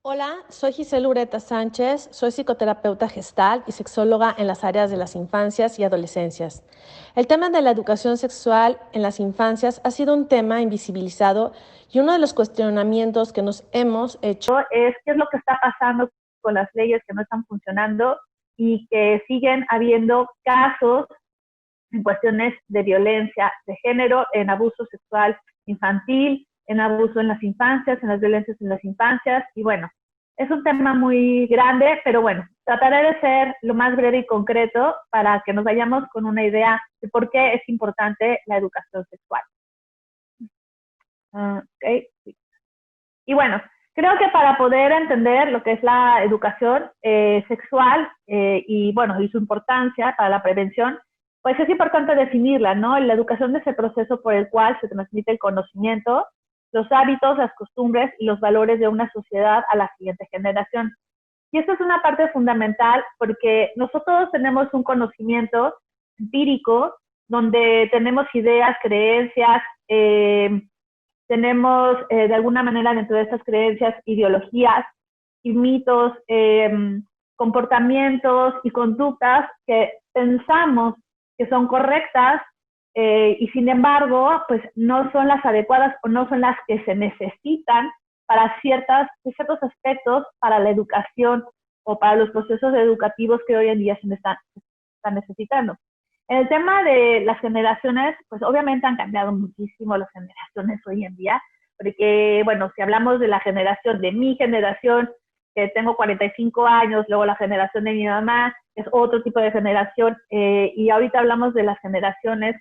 Hola, soy Giselle Ureta Sánchez, soy psicoterapeuta gestal y sexóloga en las áreas de las infancias y adolescencias. El tema de la educación sexual en las infancias ha sido un tema invisibilizado y uno de los cuestionamientos que nos hemos hecho Es qué es lo que está pasando con las leyes que no están funcionando y que siguen habiendo casos en cuestiones de violencia de género, en abuso sexual infantil, en abuso en las infancias, en las violencias en las infancias. Y bueno, es un tema muy grande, pero bueno, trataré de ser lo más breve y concreto para que nos vayamos con una idea de por qué es importante la educación sexual. Okay. Y bueno, creo que para poder entender lo que es la educación sexual y bueno, y su importancia para la prevención, pues es importante definirla, ¿no? La educación es el proceso por el cual se transmite el conocimiento, los hábitos, las costumbres y los valores de una sociedad a la siguiente generación. Y esto es una parte fundamental porque nosotros tenemos un conocimiento empírico donde tenemos ideas, creencias, tenemos de alguna manera dentro de estas creencias ideologías y mitos, comportamientos y conductas que pensamos que son correctas y sin embargo pues no son las adecuadas o no son las que se necesitan para ciertos aspectos para la educación o para los procesos educativos que hoy en día están necesitando. En el tema de las generaciones, pues obviamente han cambiado muchísimo las generaciones hoy en día, porque, bueno, si hablamos de la generación, de mi generación, que tengo 45 años, luego la generación de mi mamá, es otro tipo de generación, y ahorita hablamos de las generaciones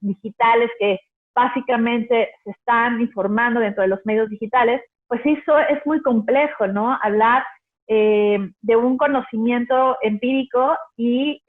digitales que básicamente se están informando dentro de los medios digitales, pues eso es muy complejo, ¿no? Hablar de un conocimiento empírico y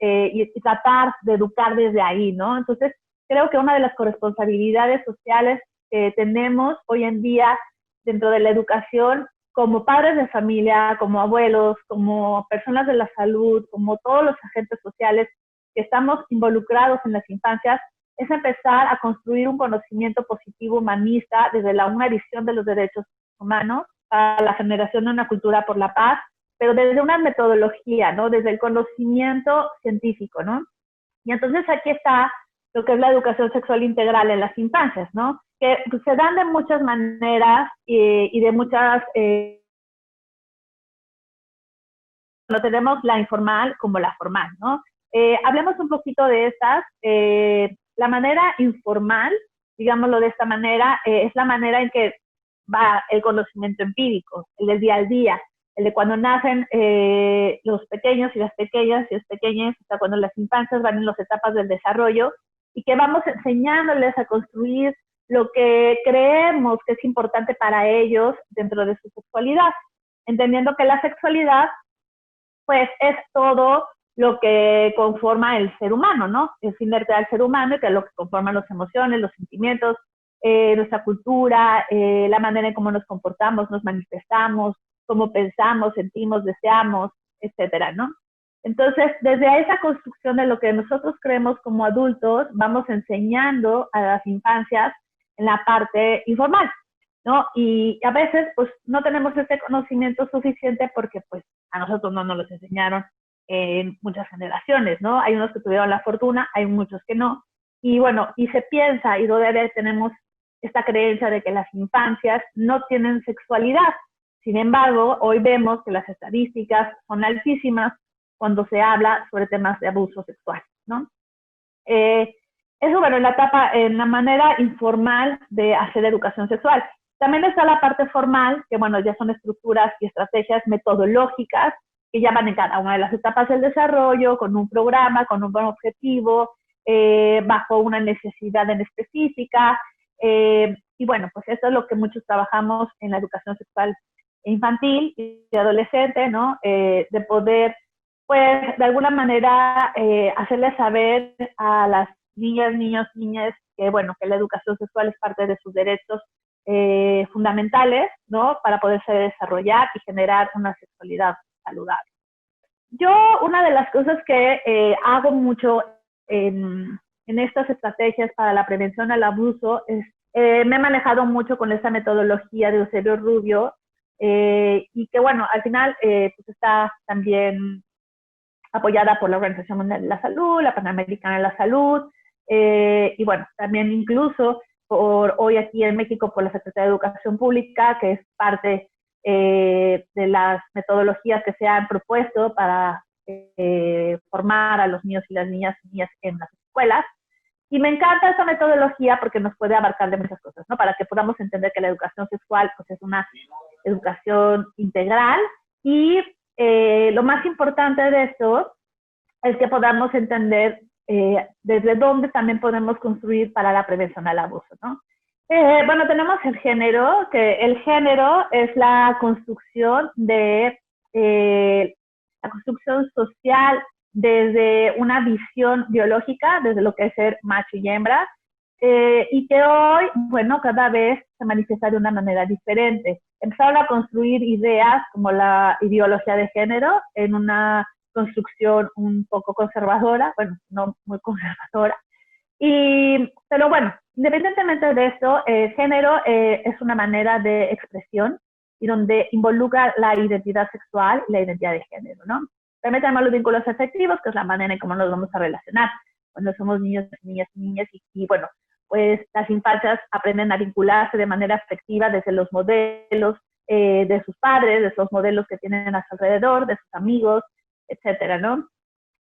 tratar de educar desde ahí, ¿no? Entonces, creo que una de las corresponsabilidades sociales que tenemos hoy en día dentro de la educación, como padres de familia, como abuelos, como personas de la salud, como todos los agentes sociales que estamos involucrados en las infancias, es empezar a construir un conocimiento positivo humanista desde una visión de los derechos humanos para la generación de una cultura por la paz, pero desde una metodología, ¿no? Desde el conocimiento científico, ¿no? Y entonces aquí está lo que es la educación sexual integral en las infancias, ¿no? Que se dan de muchas maneras y de muchas... no tenemos la informal como la formal, ¿no? Hablemos un poquito de estas. La manera informal, digámoslo de esta manera, es la manera en que va el conocimiento empírico, el del día al día, el de cuando nacen los pequeños y las pequeñas y los pequeños, hasta cuando las infancias van en las etapas del desarrollo, y que vamos enseñándoles a construir lo que creemos que es importante para ellos dentro de su sexualidad, entendiendo que la sexualidad pues es todo lo que conforma el ser humano, ¿no? Es inerte al ser humano, que es lo que conforma las emociones, los sentimientos, nuestra cultura, la manera en cómo nos comportamos, nos manifestamos, cómo pensamos, sentimos, deseamos, etcétera, ¿no? Entonces, desde esa construcción de lo que nosotros creemos como adultos, vamos enseñando a las infancias en la parte informal, ¿no? Y a veces, pues, no tenemos ese conocimiento suficiente porque, pues, a nosotros no nos los enseñaron en muchas generaciones, ¿no? Hay unos que tuvieron la fortuna, hay muchos que no. Y bueno, y se piensa, y todavía tenemos esta creencia de que las infancias no tienen sexualidad. Sin embargo, hoy vemos que las estadísticas son altísimas cuando se habla sobre temas de abuso sexual, ¿no? Eso, bueno, en la manera informal de hacer educación sexual. También está la parte formal, que bueno, ya son estructuras y estrategias metodológicas que ya van en cada una de las etapas del desarrollo, con un programa, con un buen objetivo, bajo una necesidad en específica. Y bueno, pues eso es lo que muchos trabajamos en la educación sexual infantil y adolescente, ¿no? De poder, pues, de alguna manera, hacerles saber a las niñas, niños, niñas, que bueno, que la educación sexual es parte de sus derechos fundamentales, ¿no? Para poderse desarrollar y generar una sexualidad saludable. Yo, una de las cosas que hago mucho en estas estrategias para la prevención al abuso es, me he manejado mucho con esta metodología de Eusebio Rubio, y que, bueno, al final pues está también apoyada por la Organización Mundial de la Salud, la Panamericana de la Salud, y bueno, también incluso por hoy aquí en México por la Secretaría de Educación Pública, que es parte de las metodologías que se han propuesto para formar a los niños y las niñas en las escuelas. Y me encanta esta metodología porque nos puede abarcar de muchas cosas, ¿no? Para que podamos entender que la educación sexual pues, es una educación integral y lo más importante de esto es que podamos entender desde dónde también podemos construir para la prevención al abuso, ¿no? Bueno, tenemos el género, que el género es la construcción de la construcción social desde una visión biológica, desde lo que es ser macho y hembra, y que hoy, bueno, cada vez se manifiesta de una manera diferente. Empezaron a construir ideas como la ideología de género en una construcción un poco conservadora, bueno, no muy conservadora, pero bueno, independientemente de eso, género es una manera de expresión y donde involucra la identidad sexual y la identidad de género, ¿no? También tenemos los vínculos afectivos, que es la manera en cómo nos vamos a relacionar cuando somos niños, niñas y niñas, y bueno, pues las infancias aprenden a vincularse de manera afectiva desde los modelos de sus padres, de los modelos que tienen a su alrededor, de sus amigos, etcétera, ¿no?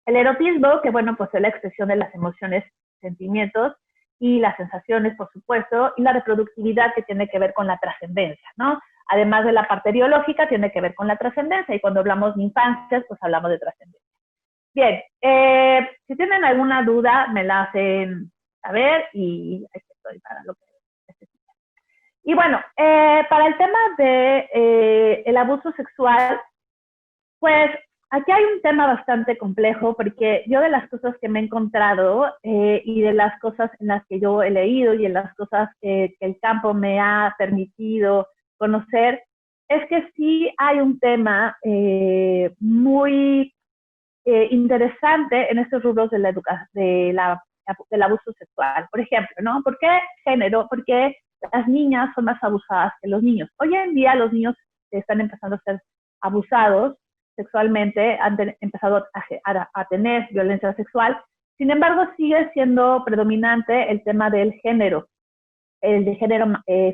El erotismo, que bueno, pues es la expresión de las emociones, sentimientos y las sensaciones, por supuesto, y la reproductividad que tiene que ver con la trascendencia, ¿no? Además de la parte biológica, tiene que ver con la trascendencia, y cuando hablamos de infancias, pues hablamos de trascendencia. Bien, si tienen alguna duda, me la hacen saber y aquí estoy para lo que necesiten. Y bueno, para el tema de el abuso sexual, pues aquí hay un tema bastante complejo porque yo de las cosas que me he encontrado y de las cosas en las que yo he leído y en las cosas que el campo me ha permitido conocer, es que sí hay un tema muy interesante en estos rubros de la del abuso sexual. Por ejemplo, ¿no? ¿Por qué género? ¿Por qué las niñas son más abusadas que los niños? Hoy en día los niños están empezando a ser abusados sexualmente, han empezado a tener violencia sexual. Sin embargo, sigue siendo predominante el tema del género, el de género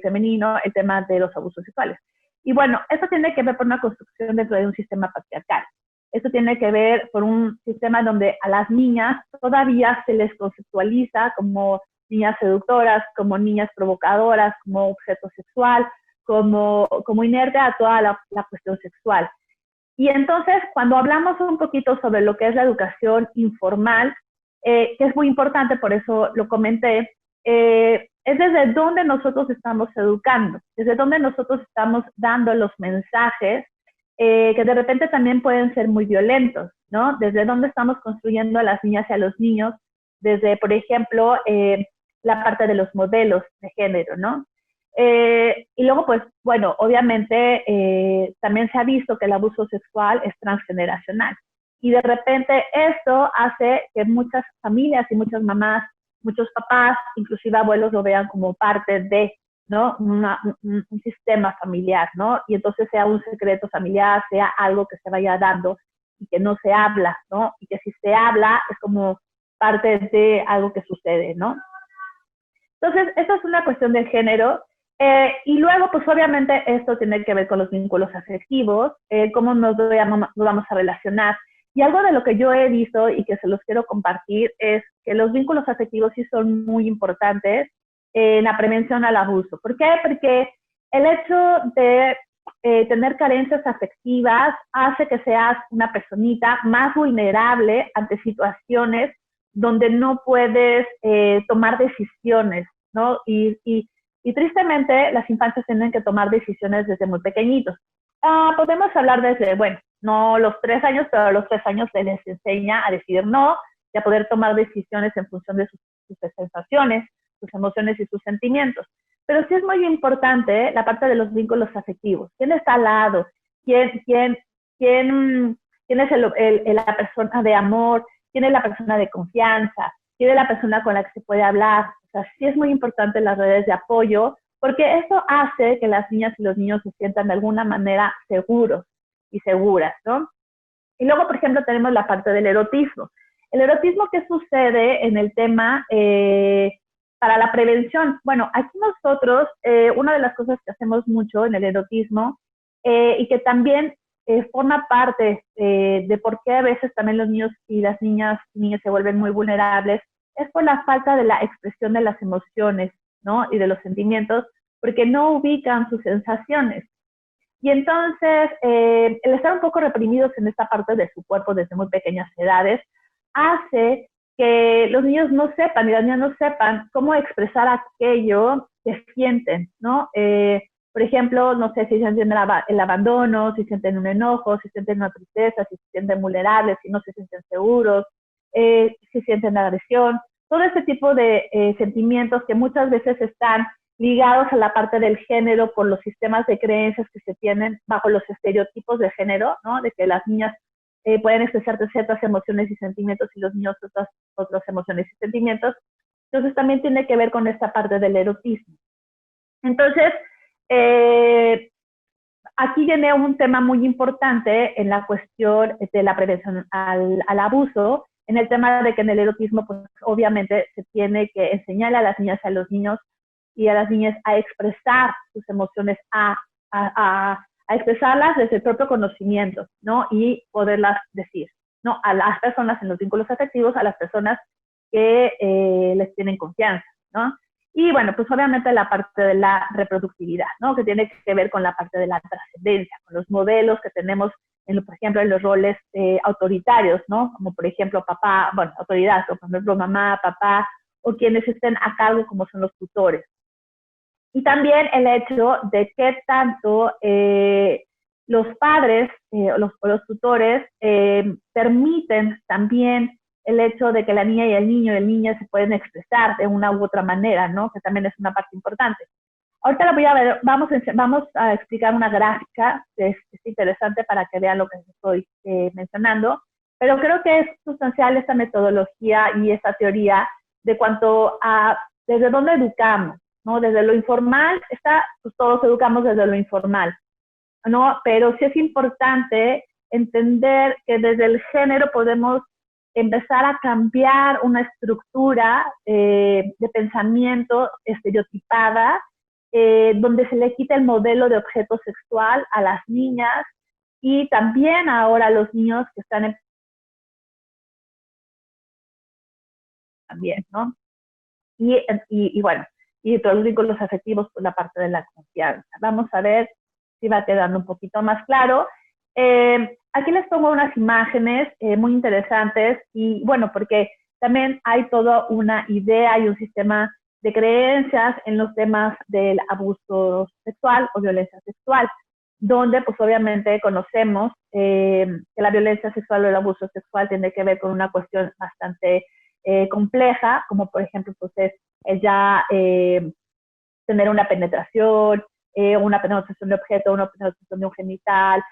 femenino, el tema de los abusos sexuales. Y bueno, eso tiene que ver por una construcción dentro de un sistema patriarcal. Esto tiene que ver por un sistema donde a las niñas todavía se les conceptualiza como niñas seductoras, como niñas provocadoras, como objeto sexual, como inerte a toda la cuestión sexual. Y entonces, cuando hablamos un poquito sobre lo que es la educación informal, que es muy importante, por eso lo comenté, es desde dónde nosotros estamos educando, desde dónde nosotros estamos dando los mensajes que de repente también pueden ser muy violentos, ¿no? Desde dónde estamos construyendo a las niñas y a los niños, desde, por ejemplo, la parte de los modelos de género, ¿no? Y luego, pues, bueno, obviamente también se ha visto que el abuso sexual es transgeneracional. Y de repente esto hace que muchas familias y muchas mamás, muchos papás, inclusive abuelos, lo vean como parte de, ¿no? Un sistema familiar, ¿no? Y entonces sea un secreto familiar, sea algo que se vaya dando y que no se habla, ¿no? Y que si se habla es como parte de algo que sucede, ¿no? Entonces, esto es una cuestión del género. Y luego, pues obviamente esto tiene que ver con los vínculos afectivos, cómo nos vamos a relacionar. Y algo de lo que yo he visto y que se los quiero compartir es que los vínculos afectivos sí son muy importantes en la prevención al abuso. ¿Por qué? Porque el hecho de tener carencias afectivas hace que seas una personita más vulnerable ante situaciones donde no puedes tomar decisiones, ¿no? Y tristemente las infancias tienen que tomar decisiones desde muy pequeñitos. Podemos hablar desde, bueno, no los 3 años, pero a los 3 años se les enseña a decir no y a poder tomar decisiones en función de sus sensaciones, sus emociones y sus sentimientos. Pero sí es muy importante la parte de los vínculos afectivos. ¿Quién está al lado? ¿Quién es la persona de amor? ¿Quién es la persona de confianza? ¿Quién es la persona con la que se puede hablar? O sea, sí es muy importante las redes de apoyo, porque eso hace que las niñas y los niños se sientan de alguna manera seguros y seguras, ¿no? Y luego, por ejemplo, tenemos la parte del erotismo. El erotismo, ¿qué sucede en el tema para la prevención? Bueno, aquí nosotros, una de las cosas que hacemos mucho en el erotismo y que también forma parte de por qué a veces también los niños y las niñas se vuelven muy vulnerables, es por la falta de la expresión de las emociones, ¿no? Y de los sentimientos, porque no ubican sus sensaciones. Y entonces, el estar un poco reprimidos en esta parte de su cuerpo desde muy pequeñas edades hace que los niños no sepan y las niñas no sepan cómo expresar aquello que sienten, ¿no? Por ejemplo, no sé si sienten el abandono, si sienten un enojo, si sienten una tristeza, si se sienten vulnerables, si no se sienten seguros, si sienten agresión, todo ese tipo de sentimientos que muchas veces están ligados a la parte del género por los sistemas de creencias que se tienen bajo los estereotipos de género, ¿no? De que las niñas pueden expresar ciertas emociones y sentimientos y los niños otras emociones y sentimientos. Entonces también tiene que ver con esta parte del erotismo. Entonces, aquí viene un tema muy importante en la cuestión de la prevención al abuso, en el tema de que en el erotismo, pues obviamente se tiene que enseñar a las niñas y a los niños y a las niñas a expresar sus emociones, a expresarlas desde el propio conocimiento, ¿no? Y poderlas decir, ¿no? A las personas en los vínculos afectivos, a las personas que les tienen confianza, ¿no? Y bueno, pues obviamente la parte de la reproductividad, ¿no? Que tiene que ver con la parte de la trascendencia, con los modelos que tenemos, por ejemplo, en los roles autoritarios, ¿no? Como por ejemplo papá, bueno, autoridad, por ejemplo mamá, papá, o quienes estén a cargo como son los tutores. Y también el hecho de que tanto los padres o los tutores permiten también el hecho de que la niña y el niño se pueden expresar de una u otra manera, ¿no? Que también es una parte importante. Ahorita la voy a ver, vamos a explicar una gráfica que es interesante para que vean lo que estoy mencionando, pero creo que es sustancial esta metodología y esta teoría de cuanto a desde dónde educamos, ¿no? Desde lo informal, pues todos educamos desde lo informal, ¿no? Pero sí es importante entender que desde el género podemos empezar a cambiar una estructura de pensamiento estereotipada, donde se le quita el modelo de objeto sexual a las niñas y también ahora a los niños que están también, ¿no? Y bueno, y todos los vínculos afectivos por la parte de la confianza. Vamos a ver si va quedando un poquito más claro. Aquí les pongo unas imágenes muy interesantes y bueno, porque también hay toda una idea y un sistema de creencias en los temas del abuso sexual o violencia sexual, donde pues obviamente conocemos que la violencia sexual o el abuso sexual tiene que ver con una cuestión bastante compleja, como por ejemplo pues es ya tener una penetración de objeto, una penetración de un genital,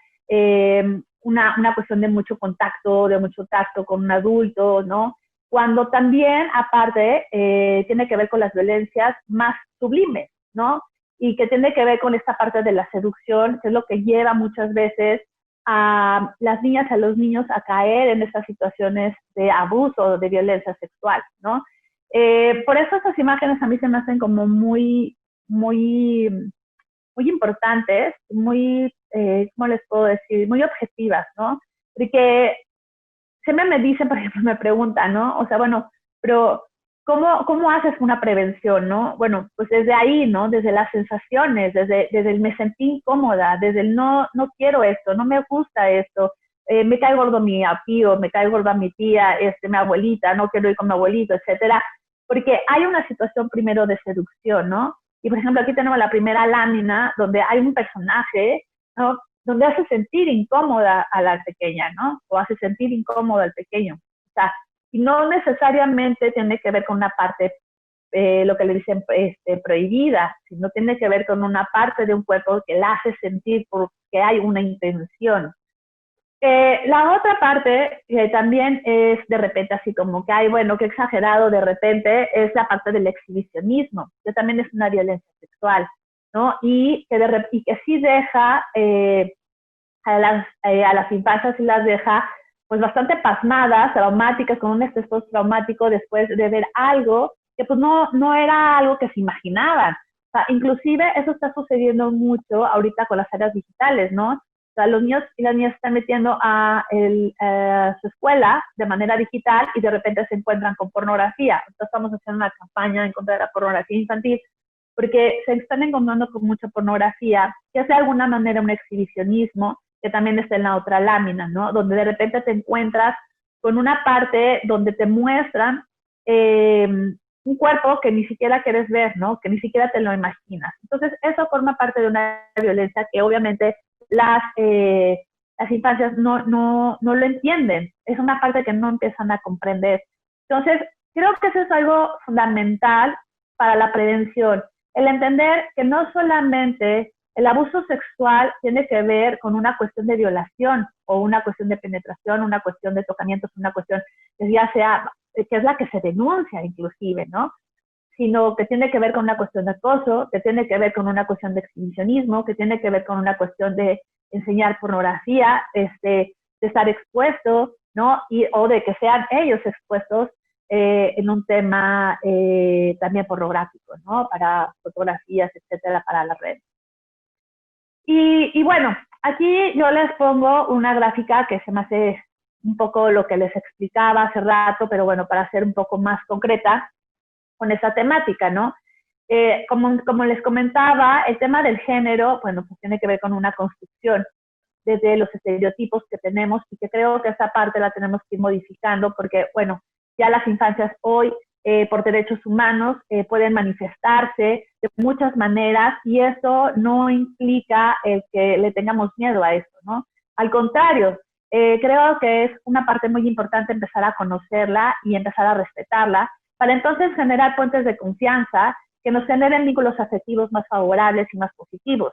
una cuestión de mucho contacto, de mucho tacto con un adulto, ¿no? Cuando también, aparte, tiene que ver con las violencias más sublimes, ¿no? Y que tiene que ver con esta parte de la seducción, que es lo que lleva muchas veces a las niñas, a los niños a caer en estas situaciones de abuso o de violencia sexual, ¿no? Por eso esas imágenes a mí se me hacen como muy importantes, muy, ¿cómo les puedo decir? Muy objetivas, ¿no? Porque siempre me dicen, por ejemplo, me preguntan, ¿no? O sea, bueno, pero ¿cómo haces una prevención, no? Bueno, pues desde ahí, ¿no? Desde las sensaciones, desde el me sentí incómoda, desde el no quiero esto, no me gusta esto, me cae gordo mi tío, me cae gorda mi tía, mi abuelita, no quiero ir con mi abuelito, etcétera. Porque hay una situación primero de seducción, ¿no? Y por ejemplo, aquí tenemos la primera lámina donde hay un personaje, ¿no? Donde hace sentir incómoda a la pequeña, ¿no? O hace sentir incómodo al pequeño. O sea, y no necesariamente tiene que ver con una parte, lo que le dicen prohibida, sino tiene que ver con una parte de un cuerpo que la hace sentir porque hay una intención. La otra parte también es de repente así como que hay, bueno, qué exagerado de repente, es la parte del exhibicionismo, que también es una violencia sexual. ¿no? Y que sí deja a las infancias, sí las deja pues bastante pasmadas, traumáticas, con un estrés postraumático después de ver algo que pues no era algo que se imaginaban. O sea, inclusive eso está sucediendo mucho ahorita con las áreas digitales, ¿no? O sea, los niños y las niñas se están metiendo a su escuela de manera digital y de repente se encuentran con pornografía. Entonces estamos haciendo una campaña en contra de la pornografía infantil porque se están encontrando con mucha pornografía, que es de alguna manera un exhibicionismo, que también está en la otra lámina, ¿no? Donde de repente te encuentras con una parte donde te muestran un cuerpo que ni siquiera quieres ver, ¿no? Que ni siquiera te lo imaginas. Entonces, eso forma parte de una violencia que obviamente las infancias no lo entienden. Es una parte que no empiezan a comprender. Entonces, creo que eso es algo fundamental para la prevención. El entender que no solamente el abuso sexual tiene que ver con una cuestión de violación o una cuestión de penetración, una cuestión de tocamientos, una cuestión que ya sea, que es la que se denuncia inclusive, ¿no? Sino que tiene que ver con una cuestión de acoso, que tiene que ver con una cuestión de exhibicionismo, que tiene que ver con una cuestión de enseñar pornografía, de estar expuesto, ¿no? O de que sean ellos expuestos en un tema también pornográfico, ¿no? Para fotografías, etcétera, para las redes. Y bueno, aquí yo les pongo una gráfica que se me hace un poco lo que les explicaba hace rato, pero bueno, para ser un poco más concreta con esa temática, ¿no? Como les comentaba, el tema del género, bueno, pues tiene que ver con una construcción desde los estereotipos que tenemos y que creo que esa parte la tenemos que ir modificando porque, bueno, ya las infancias hoy por derechos humanos pueden manifestarse de muchas maneras y eso no implica que le tengamos miedo a esto, ¿no? Al contrario, creo que es una parte muy importante empezar a conocerla y empezar a respetarla para entonces generar puentes de confianza que nos generen vínculos afectivos más favorables y más positivos,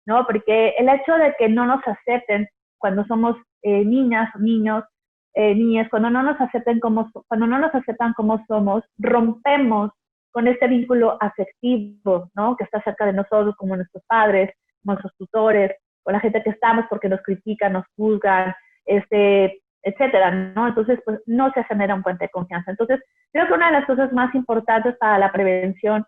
¿no? Porque el hecho de que no nos acepten cuando somos niñas o niños, niñas, cuando no nos aceptan como somos, rompemos con este vínculo afectivo, ¿no? Que está cerca de nosotros, como nuestros padres, nuestros tutores, con la gente que estamos porque nos critican, nos juzgan, etcétera, ¿no? Entonces, pues no se genera un puente de confianza. Entonces, creo que una de las cosas más importantes para la prevención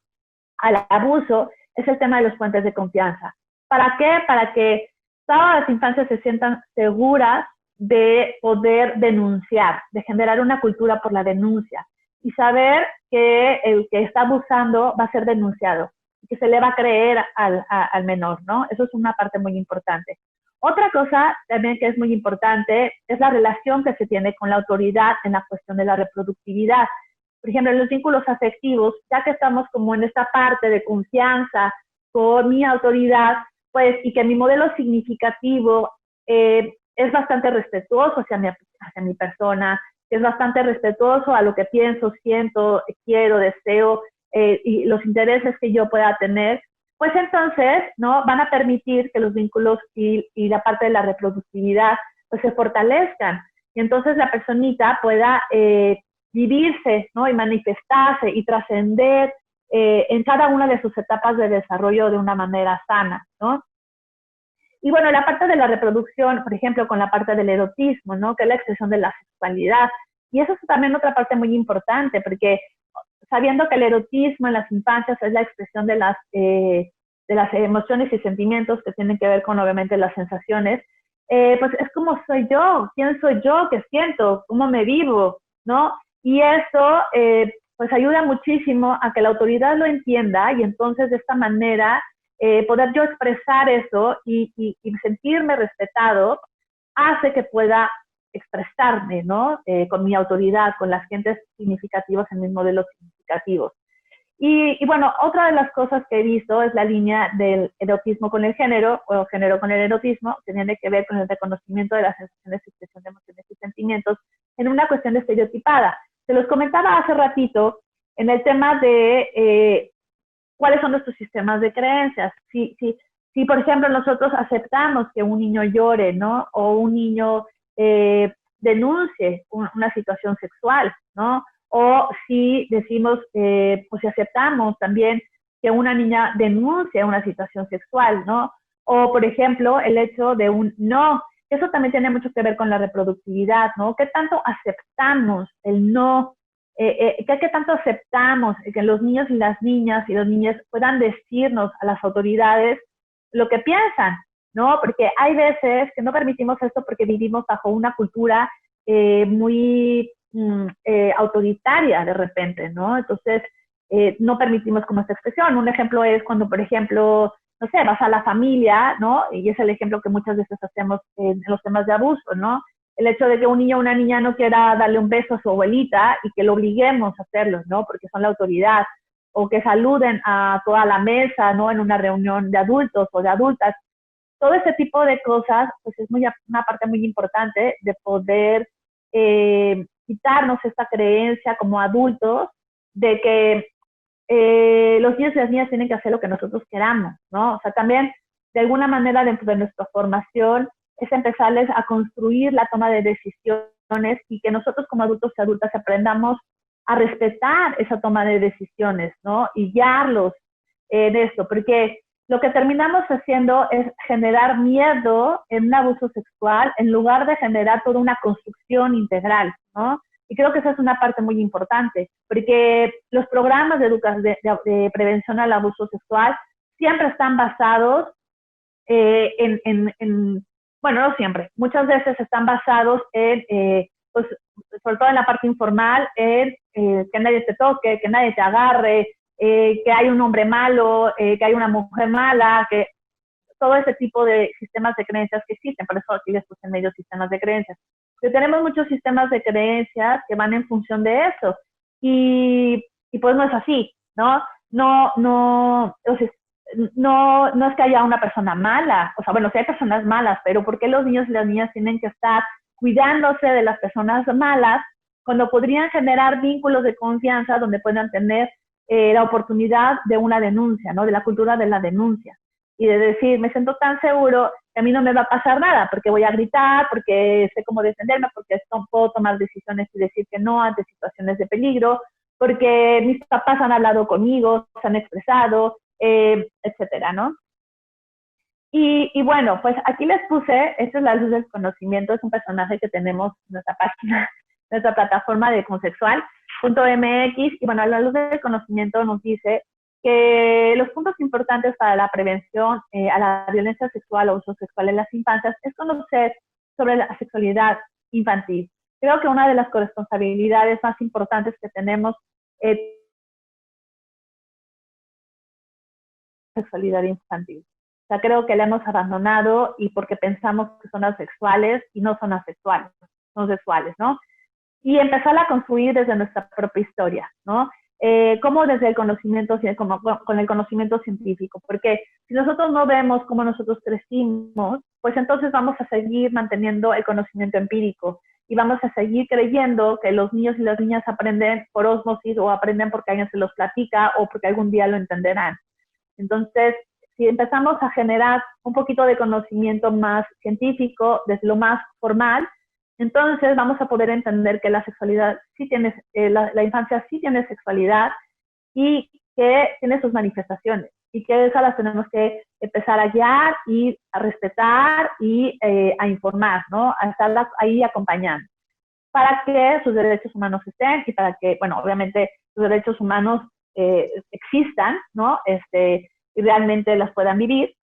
al abuso es el tema de los puentes de confianza. ¿Para qué? Para que todas las infancias se sientan seguras de poder denunciar, de generar una cultura por la denuncia y saber que el que está abusando va a ser denunciado y que se le va a creer al menor, ¿no? Eso es una parte muy importante. Otra cosa también que es muy importante es la relación que se tiene con la autoridad en la cuestión de la reproductividad. Por ejemplo, en los vínculos afectivos, ya que estamos como en esta parte de confianza con mi autoridad, pues, y que mi modelo significativo es bastante respetuoso hacia mi persona, es bastante respetuoso a lo que pienso, siento, quiero, deseo, y los intereses que yo pueda tener, pues entonces, ¿no? Van a permitir que los vínculos y la parte de la reproductividad, pues se fortalezcan. Y entonces la personita pueda vivirse, ¿no? Y manifestarse y trascender en cada una de sus etapas de desarrollo de una manera sana, ¿no? Y bueno, la parte de la reproducción, por ejemplo, con la parte del erotismo, ¿no? Que es la expresión de la sexualidad. Y eso es también otra parte muy importante, porque sabiendo que el erotismo en las infancias es la expresión de las emociones y sentimientos que tienen que ver con, obviamente, las sensaciones, pues es como soy yo, quién soy yo, qué siento, cómo me vivo, ¿no? Y eso, pues ayuda muchísimo a que la autoridad lo entienda y entonces de esta manera poder yo expresar eso y sentirme respetado hace que pueda expresarme, ¿no? Con mi autoridad, con las gentes significativas en mis modelos significativos. Y bueno, otra de las cosas que he visto es la línea del erotismo con el género, o género con el erotismo, que tiene que ver con el reconocimiento de las sensaciones, expresión de emociones y sentimientos en una cuestión estereotipada. Se los comentaba hace ratito en el tema de cuáles son nuestros sistemas de creencias. Si, por ejemplo, nosotros aceptamos que un niño llore, ¿no? O un niño denuncie una situación sexual, ¿no? O si decimos, pues si aceptamos también que una niña denuncie una situación sexual, ¿no? O, por ejemplo, el hecho de un no. Eso también tiene mucho que ver con la reproductividad, ¿no? ¿Qué tanto aceptamos el no? ¿Qué tanto aceptamos que los niños y las niñas y los niños puedan decirnos a las autoridades lo que piensan, ¿no? Porque hay veces que no permitimos esto porque vivimos bajo una cultura muy autoritaria de repente, ¿no? Entonces, no permitimos como esta expresión. Un ejemplo es cuando, por ejemplo, no sé, vas a la familia, ¿no? Y es el ejemplo que muchas veces hacemos en los temas de abuso, ¿no? El hecho de que un niño o una niña no quiera darle un beso a su abuelita y que lo obliguemos a hacerlo, ¿no? Porque son la autoridad. O que saluden a toda la mesa, ¿no? En una reunión de adultos o de adultas. Todo ese tipo de cosas, pues es una parte muy importante de poder quitarnos esta creencia como adultos de que los niños y las niñas tienen que hacer lo que nosotros queramos, ¿no? O sea, también de alguna manera dentro de nuestra formación es empezarles a construir la toma de decisiones y que nosotros como adultos y adultas aprendamos a respetar esa toma de decisiones, ¿no? Y guiarlos en esto, porque lo que terminamos haciendo es generar miedo en un abuso sexual en lugar de generar toda una construcción integral, ¿no? Y creo que esa es una parte muy importante, porque los programas de prevención al abuso sexual siempre están basados bueno, no siempre, muchas veces están basados pues, sobre todo en la parte informal, en que nadie te toque, que nadie te agarre, que hay un hombre malo, que hay una mujer mala, que todo ese tipo de sistemas de creencias que existen, por eso aquí les puse en medio sistemas de creencias. Pero tenemos muchos sistemas de creencias que van en función de eso, y pues no es así, ¿no? O sea, no es que haya una persona mala, o sea, bueno, sí hay personas malas, pero ¿por qué los niños y las niñas tienen que estar cuidándose de las personas malas cuando podrían generar vínculos de confianza donde puedan tener la oportunidad de una denuncia, ¿no? De la cultura de la denuncia. Y de decir, me siento tan seguro que a mí no me va a pasar nada, porque voy a gritar, porque sé cómo defenderme, porque puedo tomar decisiones y decir que no ante situaciones de peligro, porque mis papás han hablado conmigo, se han expresado, etcétera, ¿no? Y bueno, pues aquí les puse, esta es la luz del conocimiento, es un personaje que tenemos en nuestra página, nuestra plataforma de consexual.mx, y bueno, la luz del conocimiento nos dice que los puntos importantes para la prevención a la violencia sexual o abuso sexual en las infancias es conocer sobre la sexualidad infantil. Creo que una de las corresponsabilidades más importantes que tenemos es sexualidad infantil. O sea, creo que la hemos abandonado y porque pensamos que son asexuales y no son asexuales, son sexuales, ¿no? Y empezar a construir desde nuestra propia historia, ¿no? Como desde el conocimiento, como con el conocimiento científico, porque si nosotros no vemos cómo nosotros crecimos, pues entonces vamos a seguir manteniendo el conocimiento empírico y vamos a seguir creyendo que los niños y las niñas aprenden por ósmosis o aprenden porque alguien se los platica o porque algún día lo entenderán. Entonces, si empezamos a generar un poquito de conocimiento más científico, desde lo más formal, entonces vamos a poder entender que la sexualidad sí tiene, la infancia sí tiene sexualidad y que tiene sus manifestaciones y que esas las tenemos que empezar a guiar y a respetar y a informar, ¿no? A estarlas ahí acompañando para que sus derechos humanos estén y para que, bueno, obviamente sus derechos humanos existan, ¿no? Y realmente las puedan vivir.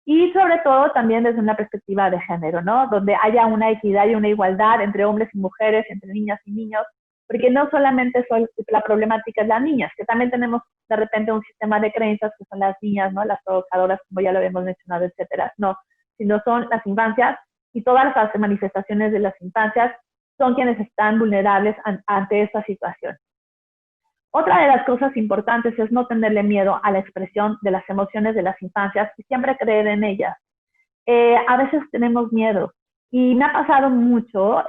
Y sobre todo también desde una perspectiva de género, ¿no? Donde haya una equidad y una igualdad entre hombres y mujeres, entre niñas y niños, porque no solamente la problemática es las niñas, que también tenemos de repente un sistema de creencias que son las niñas, ¿no? Las provocadoras, como ya lo habíamos mencionado, etcétera. No, sino son las infancias y todas las manifestaciones de las infancias son quienes están vulnerables ante esta situación. Otra de las cosas importantes es no tenerle miedo a la expresión de las emociones de las infancias y siempre creer en ellas. A veces tenemos miedo y me ha pasado mucho,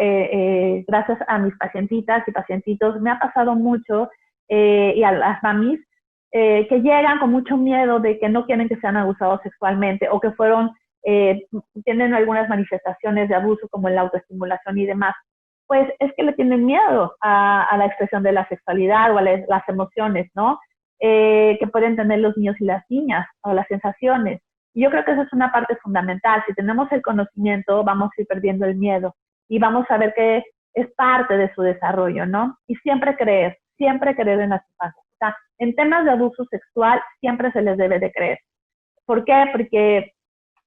gracias a mis pacientitas y pacientitos, me ha pasado mucho y a las mamis que llegan con mucho miedo de que no quieren que sean abusados sexualmente o que tienen algunas manifestaciones de abuso como la autoestimulación y demás. Pues es que le tienen miedo a la expresión de la sexualidad o a las emociones, ¿no? que pueden tener los niños y las niñas, o las sensaciones. Y yo creo que esa es una parte fundamental. Si tenemos el conocimiento, vamos a ir perdiendo el miedo y vamos a ver que es parte de su desarrollo, ¿no? Y siempre creer en las infancias. O sea, en temas de abuso sexual siempre se les debe de creer. ¿Por qué? Porque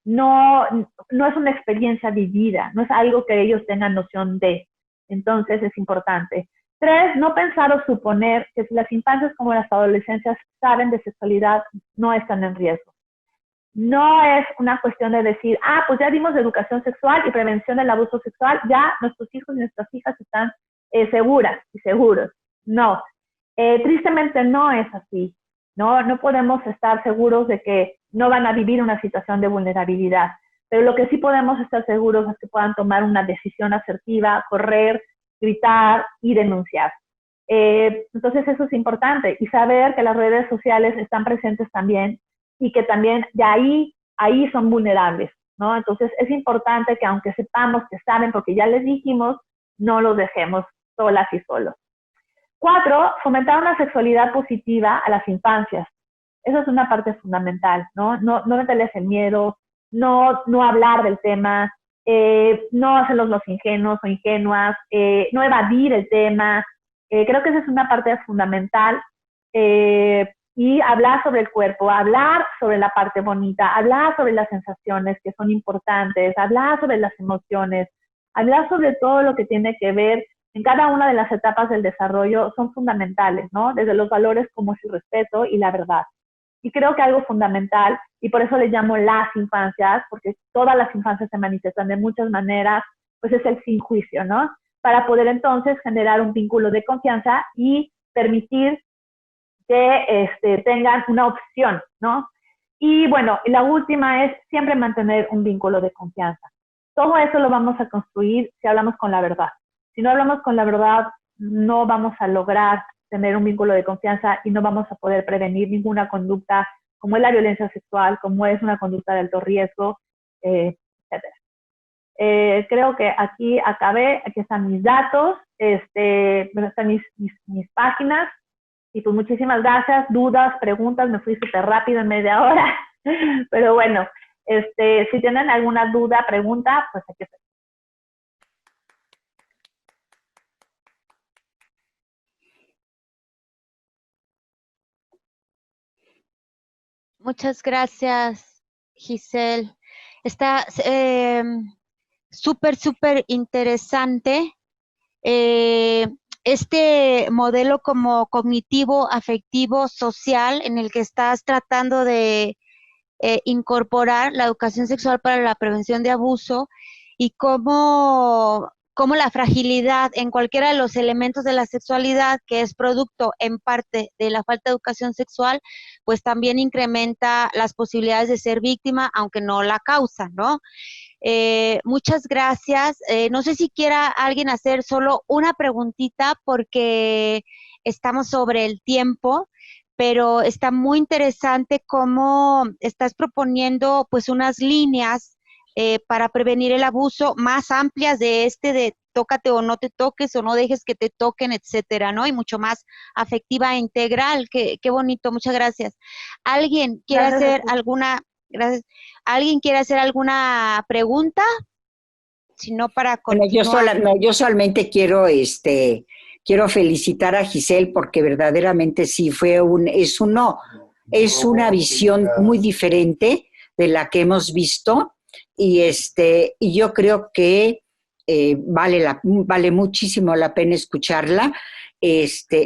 no es una experiencia vivida, no es algo que ellos tengan noción de. Entonces es importante. 3, no pensar o suponer que si las infancias como las adolescencias saben de sexualidad, no están en riesgo. No es una cuestión de decir, pues ya dimos educación sexual y prevención del abuso sexual, ya nuestros hijos y nuestras hijas están seguras y seguros. No, tristemente no es así. No podemos estar seguros de que no van a vivir una situación de vulnerabilidad. Pero lo que sí podemos estar seguros es que puedan tomar una decisión asertiva, correr, gritar y denunciar. Entonces eso es importante. Y saber que las redes sociales están presentes también y que también de ahí son vulnerables, ¿no? Entonces es importante que aunque sepamos que saben, porque ya les dijimos, no los dejemos solas y solos. 4, fomentar una sexualidad positiva a las infancias. Eso es una parte fundamental, ¿no? No meterles el miedo, no hablar del tema, no hacerlos los ingenuos o ingenuas, no evadir el tema. Creo que esa es una parte fundamental. Y hablar sobre el cuerpo, hablar sobre la parte bonita, hablar sobre las sensaciones que son importantes, hablar sobre las emociones, hablar sobre todo lo que tiene que ver en cada una de las etapas del desarrollo son fundamentales, ¿no? Desde los valores como es el respeto y la verdad. Y creo que algo fundamental, y por eso le llamo las infancias, porque todas las infancias se manifiestan de muchas maneras, pues es el sin juicio, ¿no? Para poder entonces generar un vínculo de confianza y permitir que tengan una opción, ¿no? Y bueno, la última es siempre mantener un vínculo de confianza. Todo eso lo vamos a construir si hablamos con la verdad. Si no hablamos con la verdad, no vamos a lograr tener un vínculo de confianza y no vamos a poder prevenir ninguna conducta como es la violencia sexual, como es una conducta de alto riesgo, etc. Creo que aquí acabé, aquí están mis datos, están mis páginas. Y pues muchísimas gracias, dudas, preguntas, me fui súper rápido en media hora, pero bueno, si tienen alguna duda, pregunta, pues aquí estoy. Muchas gracias, Giselle. Está súper interesante. Este modelo como cognitivo, afectivo, social, en el que estás tratando de incorporar la educación sexual para la prevención de abuso y cómo la fragilidad en cualquiera de los elementos de la sexualidad, que es producto en parte de la falta de educación sexual, pues también incrementa las posibilidades de ser víctima, aunque no la causa, ¿no? Muchas gracias. No sé si quiera alguien hacer solo una preguntita porque estamos sobre el tiempo, pero está muy interesante cómo estás proponiendo pues unas líneas para prevenir el abuso más amplias de tócate o no te toques o no dejes que te toquen, etcétera, ¿no? Y mucho más afectiva e integral. Qué bonito, muchas gracias. ¿Alguien quiere hacer alguna... Gracias. ¿Alguien quiere hacer alguna pregunta? Si no, para continuar. Bueno, yo solamente quiero felicitar a Giselle porque verdaderamente sí es una visión muy diferente de la que hemos visto y yo creo que vale muchísimo la pena escucharla.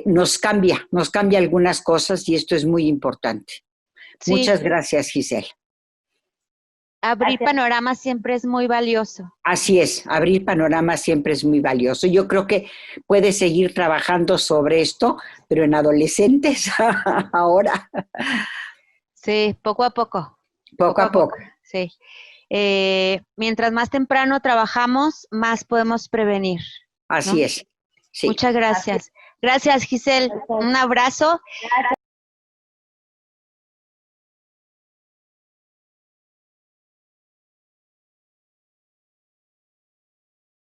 Nos cambia algunas cosas y esto es muy importante. Sí. Muchas gracias, Giselle. Abrir panoramas siempre es muy valioso. Así es, abrir panoramas siempre es muy valioso. Yo creo que puedes seguir trabajando sobre esto, pero en adolescentes ahora. Sí, poco a poco. Poco a poco. Sí. Mientras más temprano trabajamos, más podemos prevenir. Así, ¿no? Es. Sí. Muchas gracias. Gracias, Giselle. Un abrazo. Gracias.